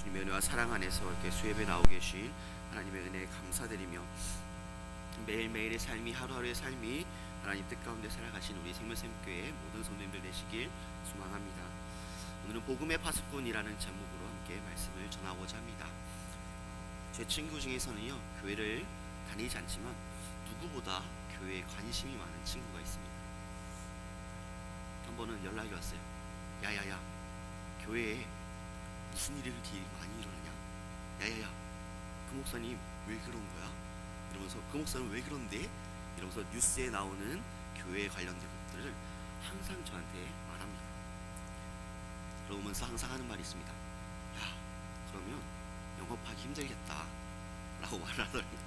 주님의 은혜와 사랑 안에서 이렇게 수협에 나오 계신 하나님의 은혜에 감사드리며 매일매일의 삶이 하루하루의 삶이 하나님 뜻 가운데 살아가신 우리 생명샘교회 모든 성도님들 되시길 소망합니다. 오늘은 복음의 파수꾼이라는 제목으로 함께 말씀을 전하고자 합니다. 제 친구 중에서는요, 교회를 다니지 않지만 누구보다 교회에 관심이 많은 친구가 있습니다. 한 번은 연락이 왔어요. 야야야, 교회에 무슨 일이 이렇게 많이 일어나냐? 야야야, 그 목사님 왜 그런 거야? 이러면서 그 목사님 왜 그런데? 이러면서 뉴스에 나오는 교회에 관련된 것들을 항상 저한테 말합니다. 그러면서 항상 하는 말이 있습니다. 야, 그러면 영업하기 힘들겠다 라고 말을 하더라고요.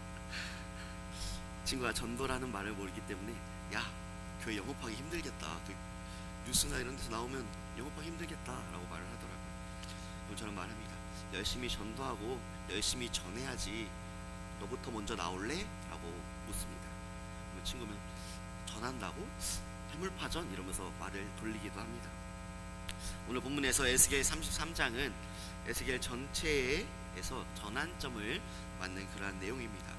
친구가 전도라는 말을 모르기 때문에 야, 교회 영업하기 힘들겠다, 뉴스나 이런 데서 나오면 영업하기 힘들겠다 라고 말을 하더라고요. 그럼 저는 말합니다. 열심히 전도하고 열심히 전해야지, 너부터 먼저 나올래? 라고 묻습니다. 그러면 친구는 전한다고? 해물파전? 이러면서 말을 돌리기도 합니다. 오늘 본문에서 에스겔 33장은 에스겔 전체에서 전환점을 맞는 그러한 내용입니다.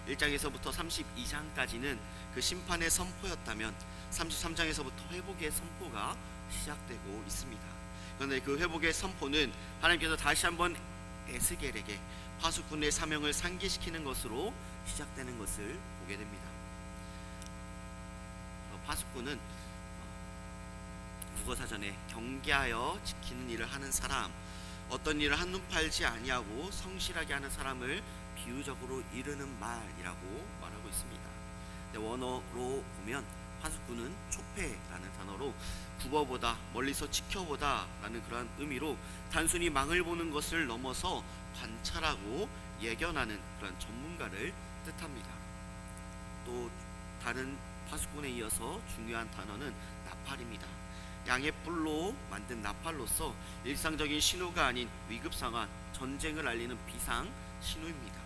1장에서부터 32장까지는 그 심판의 선포였다면 33장에서부터 회복의 선포가 시작되고 있습니다. 그런데 그 회복의 선포는 하나님께서 다시 한번 에스겔에게 파수꾼의 사명을 상기시키는 것으로 시작되는 것을 보게 됩니다. 파수꾼은 국어사전에 경계하여 지키는 일을 하는 사람, 어떤 일을 한눈 팔지 아니하고 성실하게 하는 사람을 비유적으로 이르는 말이라고 말하고 있습니다. 원어로 보면 파수꾼은 촉패라는 단어로 굽어보다, 멀리서 지켜보다 라는 그러한 의미로 단순히 망을 보는 것을 넘어서 관찰하고 예견하는 그런 전문가를 뜻합니다. 또 다른 파수꾼에 이어서 중요한 단어는 나팔입니다. 양의 뿔로 만든 나팔로서 일상적인 신호가 아닌 위급상황, 전쟁을 알리는 비상 신호입니다.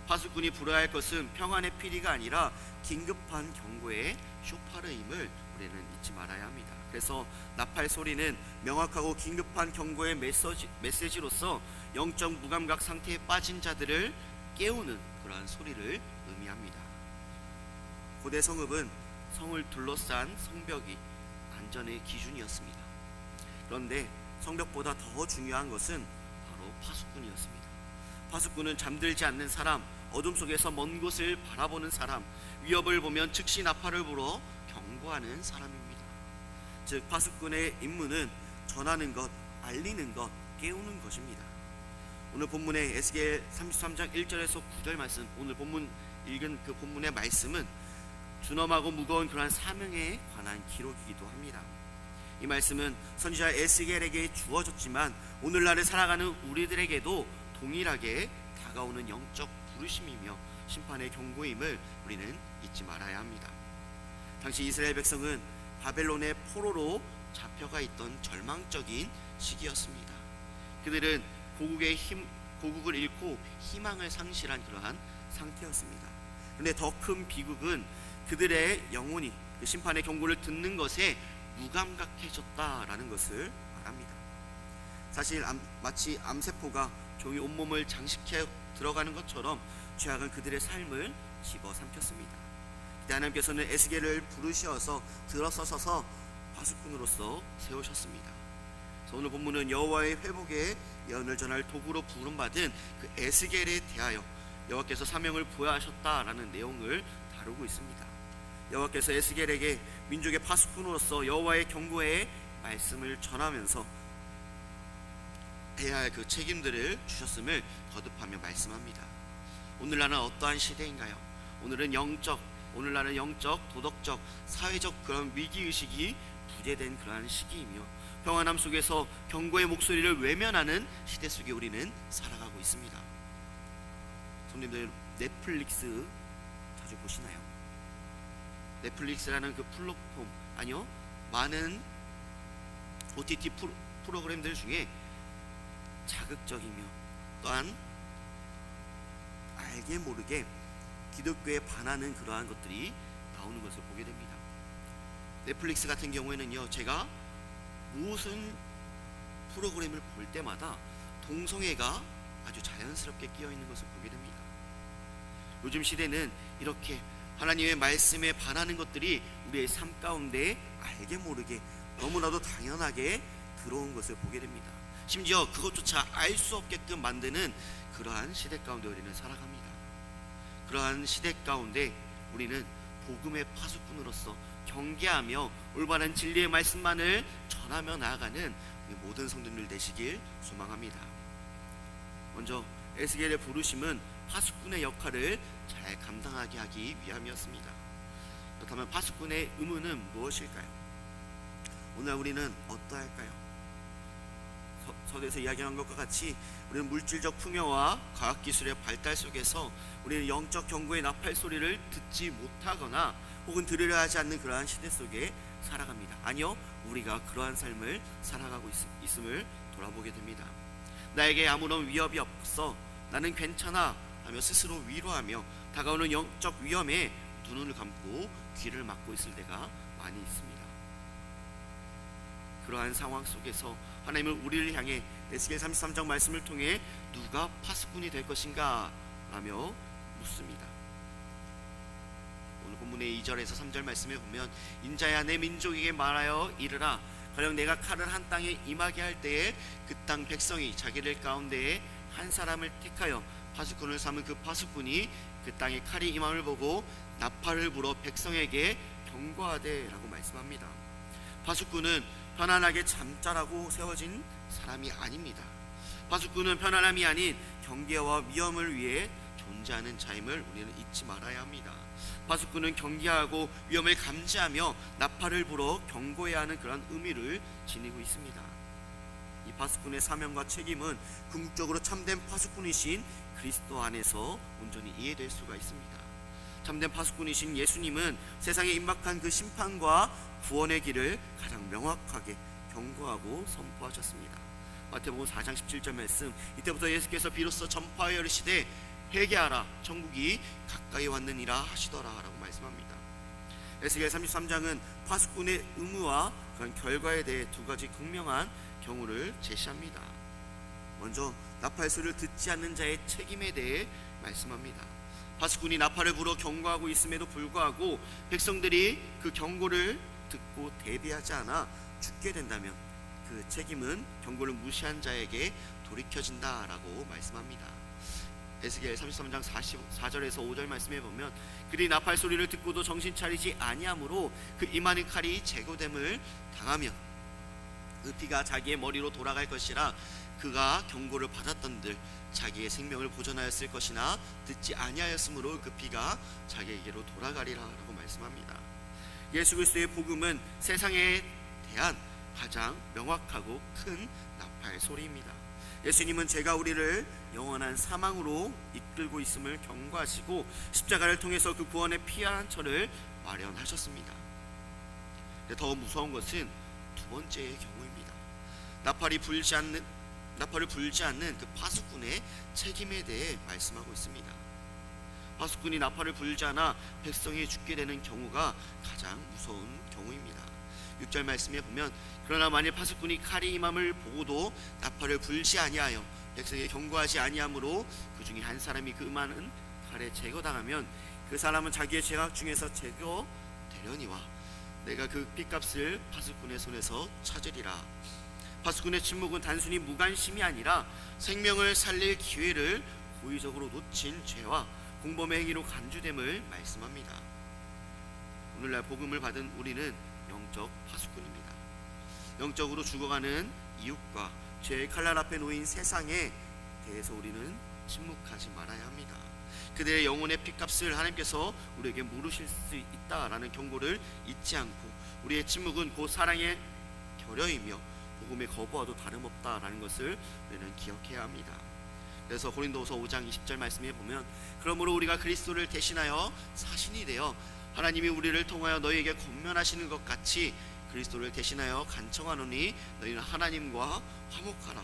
파수꾼이 불어야 할 것은 평안의 피리가 아니라 긴급한 경고의 쇼파르임을 우리는 잊지 말아야 합니다. 그래서 나팔 소리는 명확하고 긴급한 경고의 메시지로서 영적 무감각 상태에 빠진 자들을 깨우는 그러한 소리를 의미합니다. 고대 성읍은 성을 둘러싼 성벽이 안전의 기준이었습니다. 그런데 성벽보다 더 중요한 것은 바로 파수꾼이었습니다. 파수꾼은 잠들지 않는 사람, 어둠 속에서 먼 곳을 바라보는 사람, 위협을 보면 즉시 나팔을 불어 경고하는 사람입니다. 즉 파수꾼의 임무는 전하는 것, 알리는 것, 깨우는 것입니다. 오늘 본문의 에스겔 33장 1절에서 9절 말씀, 오늘 본문 읽은 그 본문의 말씀은 준엄하고 무거운 그러한 사명에 관한 기록이기도 합니다. 이 말씀은 선지자 에스겔에게 주어졌지만 오늘날을 살아가는 우리들에게도 동일하게 다가오는 영적 부르심이며 심판의 경고임을 우리는 잊지 말아야 합니다. 당시 이스라엘 백성은 바벨론의 포로로 잡혀가 있던 절망적인 시기였습니다. 그들은 고국을 잃고 희망을 상실한 그러한 상태였습니다. 그런데 더 큰 비극은 그들의 영혼이 그 심판의 경고를 듣는 것에 무감각해졌다라는 것을 말합니다. 사실 마치 암세포가 종이 온몸을 장식해 들어가는 것처럼 죄악은 그들의 삶을 집어삼켰습니다. 그때 하나님께서는 에스겔을 부르셔서 들어서셔서 파수꾼으로서 세우셨습니다. 그래서 오늘 본문은 여호와의 회복의 예언을 전할 도구로 부름받은 그 에스겔에 대하여 여호와께서 사명을 부여하셨다라는 내용을 다루고 있습니다. 여호와께서 에스겔에게 민족의 파수꾼으로서 여호와의 경고의 말씀을 전하면서 해야 할 그 책임들을 주셨음을 거듭하며 말씀합니다. 오늘날은 어떠한 시대인가요? 오늘날은 영적, 도덕적, 사회적 그런 위기의식이 부재된 그러한 시기이며 평안함 속에서 경고의 목소리를 외면하는 시대 속에 우리는 살아가고 있습니다. 손님들 넷플릭스 자주 보시나요? 넷플릭스라는 그 플랫폼, 아니요, 많은 OTT 프로그램들 중에 자극적이며 또한 알게 모르게 기독교에 반하는 그러한 것들이 나오는 것을 보게 됩니다. 넷플릭스 같은 경우에는요, 제가 무슨 프로그램을 볼 때마다 동성애가 아주 자연스럽게 끼어 있는 것을 보게 됩니다. 요즘 시대는 이렇게 하나님의 말씀에 반하는 것들이 우리의 삶 가운데 알게 모르게 너무나도 당연하게 들어온 것을 보게 됩니다. 심지어 그것조차 알 수 없게끔 만드는 그러한 시대 가운데 우리는 살아갑니다. 그러한 시대 가운데 우리는 복음의 파수꾼으로서 경계하며 올바른 진리의 말씀만을 전하며 나아가는 모든 성도들 되시길 소망합니다. 먼저 에스겔의 부르심은 파수꾼의 역할을 잘 감당하게 하기 위함이었습니다. 그렇다면 파수꾼의 의무는 무엇일까요? 오늘 우리는 어떠할까요? 서두에서 이야기한 것과 같이 우리는 물질적 풍요와 과학기술의 발달 속에서 우리는 영적 경고의 나팔 소리를 듣지 못하거나 혹은 들으려 하지 않는 그러한 시대 속에 살아갑니다. 아니요, 우리가 그러한 삶을 살아가고 있음을 돌아보게 됩니다. 나에게 아무런 위협이 없어 나는 괜찮아 하며 스스로 위로하며 다가오는 영적 위험에 두 눈을 감고 귀를 막고 있을 때가 많이 있습니다. 그러한 상황 속에서 하나님은 우리를 향해 에스겔 33장 말씀을 통해 누가 파수꾼이 될 것인가 라며 묻습니다. 오늘 본문의 2절에서 3절 말씀에 보면 인자야 내 민족에게 말하여 이르라 가령 내가 칼을 한 땅에 임하게 할 때에 그 땅 백성이 자기들 가운데에 한 사람을 택하여 파수꾼을 삼은 그 파수꾼이 그 땅에 칼이 임함을 보고 나팔을 불어 백성에게 경고하되 라고 말씀합니다. 파수꾼은 편안하게 잠자라고 세워진 사람이 아닙니다. 파수꾼은 편안함이 아닌 경계와 위험을 위해 존재하는 자임을 우리는 잊지 말아야 합니다. 파수꾼은 경계하고 위험을 감지하며 나팔을 불어 경고해야 하는 그런 의미를 지니고 있습니다. 이 파수꾼의 사명과 책임은 궁극적으로 참된 파수꾼이신 그리스도 안에서 온전히 이해될 수가 있습니다. 참된 파수꾼이신 예수님은 세상에 임박한 그 심판과 구원의 길을 가장 명확하게 경고하고 선포하셨습니다. 마태복음 4장 17절 말씀, 이때부터 예수께서 비로소 전파하여 이르시되 회개하라 천국이 가까이 왔느니라 하시더라 라고 말씀합니다. 에스겔 33장은 파수꾼의 의무와 그런 결과에 대해 두 가지 극명한 경우를 제시합니다. 먼저 나팔 소리를 듣지 않는 자의 책임에 대해 말씀합니다. 파수꾼이 나팔을 불어 경고하고 있음에도 불구하고 백성들이 그 경고를 듣고 대비하지 않아 죽게 된다면 그 책임은 경고를 무시한 자에게 돌이켜진다라고 말씀합니다. 에스겔 33장 4절에서 5절 말씀에 보면 그리 나팔 소리를 듣고도 정신 차리지 아니하므로 그 임하는 칼이 제거됨을 당하면 그 피가 자기의 머리로 돌아갈 것이라 그가 경고를 받았던들 자기의 생명을 보존하였을 것이나 듣지 아니하였으므로 그 피가 자기에게로 돌아가리라 라고 말씀합니다. 예수 그리스도의 복음은 세상에 대한 가장 명확하고 큰 나팔 소리입니다. 예수님은 죄가 우리를 영원한 사망으로 이끌고 있음을 경고하시고 십자가를 통해서 그 구원의 피한 처를 마련하셨습니다. 더 무서운 것은 두 번째의 경우입니다. 나팔을 불지 않는 그 파수꾼의 책임에 대해 말씀하고 있습니다. 파수꾼이 나팔을 불지 않아 백성이 죽게 되는 경우가 가장 무서운 경우입니다. 6절 말씀에 보면 그러나 만일 파수꾼이 칼이 임함을 보고도 나팔을 불지 아니하여 백성에게 경고하지 아니하므로 그 중에 한 사람이 그 많은 칼에 제거당하면 그 사람은 자기의 죄악 중에서 제거되려니와 내가 그 핏값을 파수꾼의 손에서 찾으리라. 파수꾼의 침묵은 단순히 무관심이 아니라 생명을 살릴 기회를 고의적으로 놓친 죄와 공범의 행위로 간주됨을 말씀합니다. 오늘날 복음을 받은 우리는 영적 파수꾼입니다. 영적으로 죽어가는 이웃과 죄의 칼날 앞에 놓인 세상에 대해서 우리는 침묵하지 말아야 합니다. 그들의 영혼의 핏값을 하나님께서 우리에게 물으실 수 있다라는 경고를 잊지 않고 우리의 침묵은 곧 사랑의 결여이며 복음의 거부와도 다름없다라는 것을 우리는 기억해야 합니다. 그래서 고린도후서 5장 20절 말씀에 보면 그러므로 우리가 그리스도를 대신하여 사신이 되어 하나님이 우리를 통하여 너희에게 권면하시는 것 같이 그리스도를 대신하여 간청하노니 너희는 하나님과 화목하라.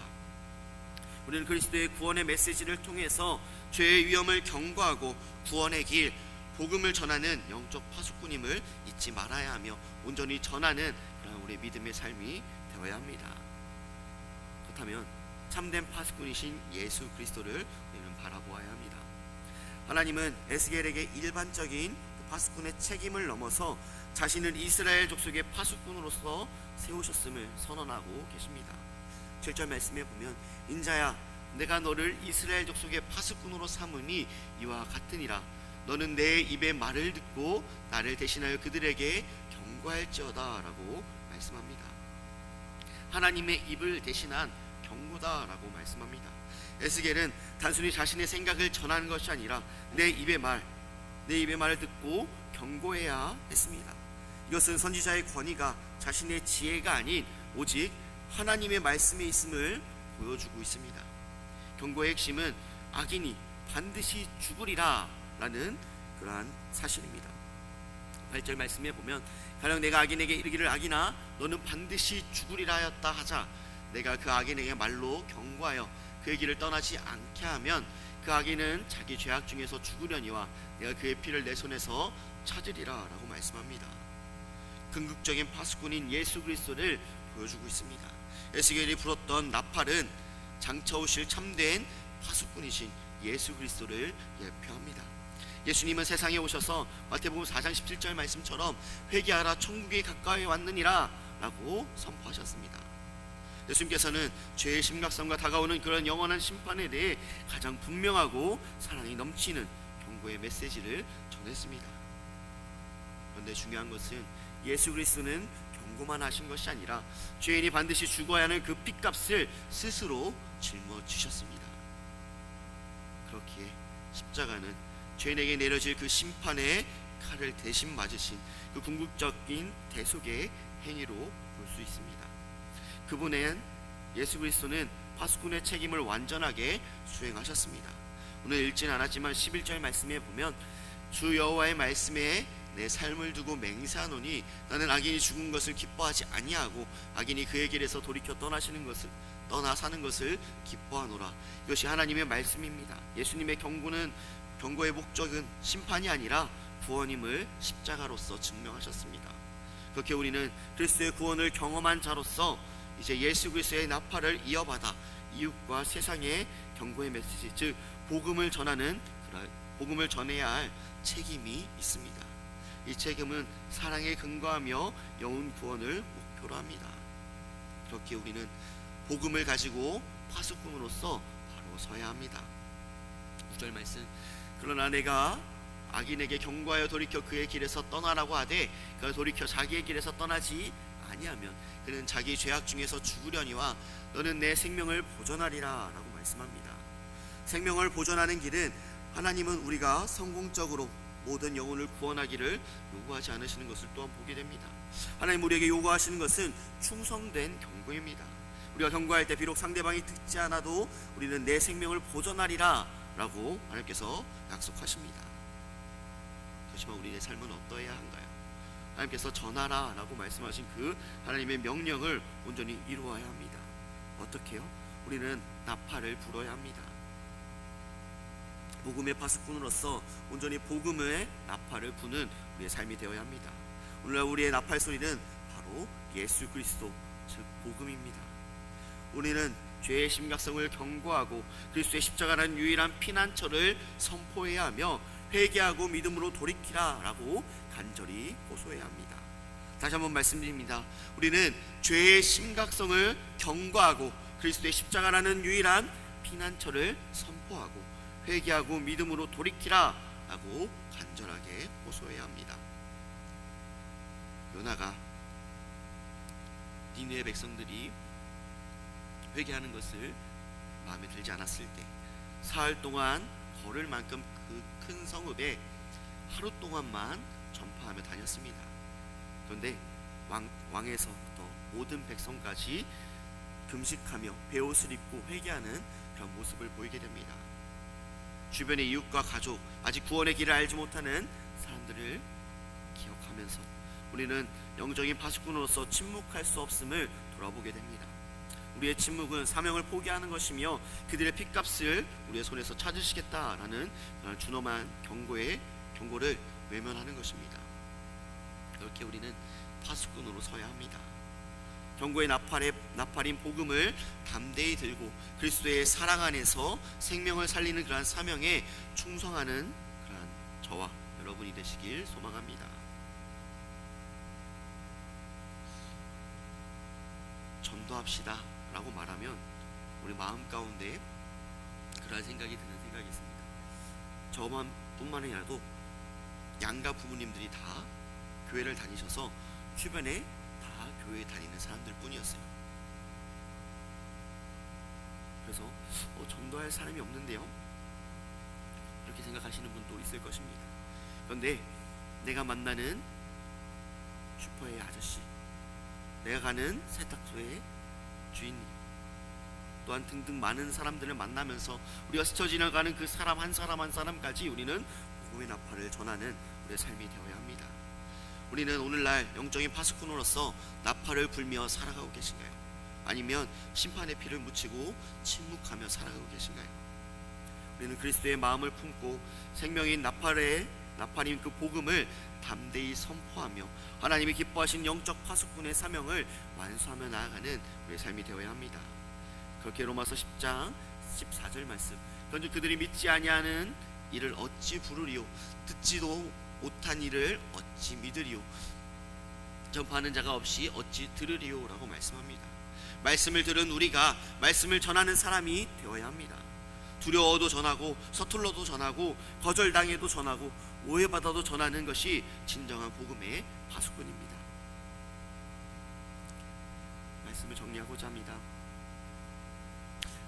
우리는 그리스도의 구원의 메시지를 통해서 죄의 위험을 경고하고 구원의 길, 복음을 전하는 영적 파수꾼임을 잊지 말아야 하며 온전히 전하는 그런 우리의 믿음의 삶이 되어야 합니다. 그렇다면 참된 파수꾼이신 예수 그리스도를 우리는 바라보아야 합니다. 하나님은 에스겔에게 일반적인 파수꾼의 책임을 넘어서 자신을 이스라엘 족속의 파수꾼으로서 세우셨음을 선언하고 계십니다. 7절 말씀에 보면 인자야 내가 너를 이스라엘 족속의 파수꾼으로 삼으니 이와 같으니라. 너는 내 입의 말을 듣고 나를 대신하여 그들에게 경고할지어다 라고 말씀합니다. 하나님의 입을 대신한 경고다라고 말씀합니다. 에스겔은 단순히 자신의 생각을 전하는 것이 아니라 내 입의 말을 듣고 경고해야 했습니다. 이것은 선지자의 권위가 자신의 지혜가 아닌 오직 하나님의 말씀에 있음을 보여주고 있습니다. 경고의 핵심은 악인이 반드시 죽으리라 라는 그러한 사실입니다. 8절 말씀에 보면 가령 내가 악인에게 이르기를 악인아 너는 반드시 죽으리라 하였다 하자 내가 그 악인에게 말로 경고하여 그의 길을 떠나지 않게 하면 그 악인은 자기 죄악 중에서 죽으려니와 내가 그의 피를 내 손에서 찾으리라 라고 말씀합니다. 궁극적인 파수꾼인 예수 그리스도를 보여주고 있습니다. 에스겔이 부렀던 나팔은 장차 오실 참된 파수꾼이신 예수 그리스도를 예표합니다. 예수님은 세상에 오셔서 마태복음 4장 17절 말씀처럼 회개하라 천국이 가까이 왔느니라 라고 선포하셨습니다. 예수님께서는 죄의 심각성과 다가오는 그런 영원한 심판에 대해 가장 분명하고 사랑이 넘치는 경고의 메시지를 전했습니다. 그런데 중요한 것은 예수 그리스도는 경고만 하신 것이 아니라 죄인이 반드시 죽어야 하는 그 핏값을 스스로 짊어지셨습니다. 그렇기에 십자가는 죄인에게 내려질 그 심판의 칼을 대신 맞으신 그 궁극적인 대속의 행위로 볼 수 있습니다. 그분은 예수 그리스도는 파수꾼의 책임을 완전하게 수행하셨습니다. 오늘 읽진 않았지만 11절 말씀에 보면 주 여호와의 말씀에 내 삶을 두고 맹세하노니 나는 악인이 죽은 것을 기뻐하지 아니하고 악인이 그의 길에서 돌이켜 떠나 사는 것을 기뻐하노라. 이것이 하나님의 말씀입니다. 예수님의 경고의 목적은 심판이 아니라 구원임을 십자가로서 증명하셨습니다. 그렇게 우리는 그리스도의 구원을 경험한 자로서 이제 예수 그리스도의 나팔을 이어받아 이웃과 세상의 경고의 메시지, 즉 복음을 전해야 할 책임이 있습니다. 이 책임은 사랑에 근거하며 영혼 구원을 목표로 합니다. 그렇게 우리는 복음을 가지고 파수꾼으로서 바로 서야 합니다. 9절 말씀 그러나 내가 악인에게 경고하여 돌이켜 그의 길에서 떠나라고 하되 그가 돌이켜 자기의 길에서 떠나지 아니하면 그는 자기 죄악 중에서 죽으려니와 너는 내 생명을 보존하리라 라고 말씀합니다. 생명을 보존하는 길은 하나님은 우리가 성공적으로 모든 영혼을 구원하기를 요구하지 않으시는 것을 또한 보게 됩니다. 하나님 우리에게 요구하시는 것은 충성된 경고입니다. 우리가 경고할 때 비록 상대방이 듣지 않아도 우리는 내 생명을 보존하리라 라고 하나님께서 약속하십니다. 그렇지만 우리의 삶은 어떠해야 한가요? 하나님께서 전하라 라고 말씀하신 그 하나님의 명령을 온전히 이루어야 합니다. 어떻게요? 우리는 나팔을 불어야 합니다. 복음의 파수꾼으로서 온전히 복음의 나팔을 부는 우리의 삶이 되어야 합니다. 오늘날 우리의 나팔 소리는 바로 예수 그리스도 즉 복음입니다. 우리는 죄의 심각성을 경고하고 그리스도의 십자가라는 유일한 피난처를 선포해야 하며 회개하고 믿음으로 돌이키라 라고 간절히 호소해야 합니다. 다시 한번 말씀드립니다. 우리는 죄의 심각성을 경고하고 그리스도의 십자가라는 유일한 피난처를 선포하고 회개하고 믿음으로 돌이키라 라고 간절하게 호소해야 합니다. 요나가 니느웨 백성들이 회개하는 것을 마음에 들지 않았을 때 사흘 동안 걸을 만큼 그 큰 성읍에 하루 동안만 전파하며 다녔습니다. 그런데 왕에서부터 모든 백성까지 금식하며 베옷을 입고 회개하는 그런 모습을 보이게 됩니다. 주변의 이웃과 가족, 아직 구원의 길을 알지 못하는 사람들을 기억하면서 우리는 영적인 파수꾼으로서 침묵할 수 없음을 돌아보게 됩니다. 우리의 침묵은 사명을 포기하는 것이며 그들의 핏값을 우리의 손에서 찾으시겠다라는 준엄한 경고를 외면하는 것입니다. 이렇게 우리는 파수꾼으로 서야 합니다. 경고의 나팔인 복음을 담대히 들고 그리스도의 사랑 안에서 생명을 살리는 그러한 사명에 충성하는 그러한 저와 여러분이 되시길 소망합니다. 전도합시다 라고 말하면 우리 마음 가운데 그러한 생각이 드는 생각이 있습니다. 저만 뿐만이 아니라도 양가 부모님들이 다 교회를 다니셔서 주변에 다 교회에 다니는 사람들 뿐이었어요. 그래서 전도할 사람이 없는데요, 이렇게 생각하시는 분도 있을 것입니다. 그런데 내가 만나는 슈퍼의 아저씨, 내가 가는 세탁소의 주인님, 또한 등등 많은 사람들을 만나면서 우리가 스쳐 지나가는 그 사람 한 사람 한 사람까지 우리는 복음의 나팔을 전하는 우리의 삶이 되어야 합니다. 우리는 오늘날 영적인 파수꾼으로서 나팔을 불며 살아가고 계신가요? 아니면 심판의 피를 묻히고 침묵하며 살아가고 계신가요? 우리는 그리스도의 마음을 품고 생명인 나팔인 그 복음을 담대히 선포하며 하나님이 기뻐하신 영적 파수꾼의 사명을 완수하며 나아가는 우리의 삶이 되어야 합니다. 그렇게 로마서 10장 14절 말씀, 그런즉 그들이 믿지 아니하는 이를 어찌 부르리요, 듣지도 못한 이를 어찌 믿으리요, 전파하는 자가 없이 어찌 들으리요 라고 말씀합니다. 말씀을 들은 우리가 말씀을 전하는 사람이 되어야 합니다. 두려워도 전하고 서툴러도 전하고 거절당해도 전하고 오해받아도 전하는 것이 진정한 복음의 파수꾼입니다. 말씀을 정리하고자 합니다.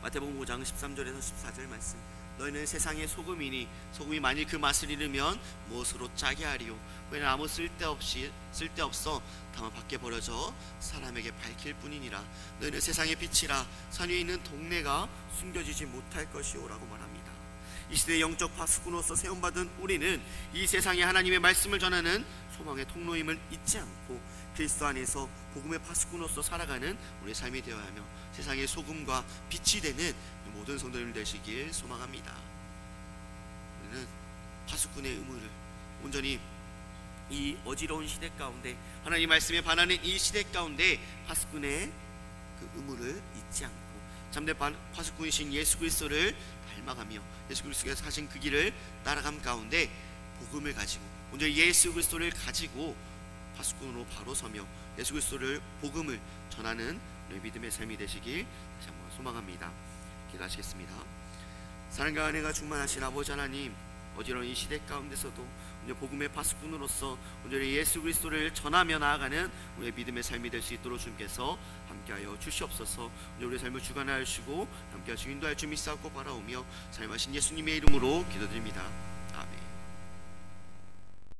마태복음 5장 13절에서 14절 말씀, 너희는 세상의 소금이니 소금이 만일 그 맛을 잃으면 무엇으로 짜게 하리요, 그는 아무 쓸데없어 다만 밖에 버려져 사람에게 밝힐 뿐이니라. 너희는 세상의 빛이라. 산 위에 있는 동네가 숨겨지지 못할 것이오 라고 말합니다. 이 시대의 영적 파수꾼으로서 세움받은 우리는 이 세상에 하나님의 말씀을 전하는 소망의 통로임을 잊지 않고 그리스도 안에서 복음의 파수꾼으로서 살아가는 우리의 삶이 되어야 하며 세상의 소금과 빛이 되는 모든 성도님 되시길 소망합니다. 우리는 파수꾼의 의무를 온전히 이 어지러운 시대 가운데, 하나님 말씀에 반하는 이 시대 가운데 파수꾼의 그 의무를 잊지 않고 참된 파수꾼이신 예수 그리스도를 닮아가며 예수 그리스도께서 하신 그 길을 따라감 가운데 복음을 가지고 온전히 예수 그리스도를 가지고 파수꾼으로 바로 서며 예수 그리스도를 복음을 전하는 우리의 믿음의 삶이 되시길 다시 한번 소망합니다. 기도하시겠습니다. 사랑과 은혜가 충만하신 아버지 하나님, 어지러운 이 시대 가운데서도 복음의 파수꾼으로서 온전히 예수 그리스도를 전하며 나아가는 우리의 믿음의 삶이 될 수 있도록 주님께서 함께하여 주시옵소서. 우리의 삶을 주관하시고 함께하시고 인도할 주 믿사옵고 바라오며 삶하신 예수님의 이름으로 기도드립니다.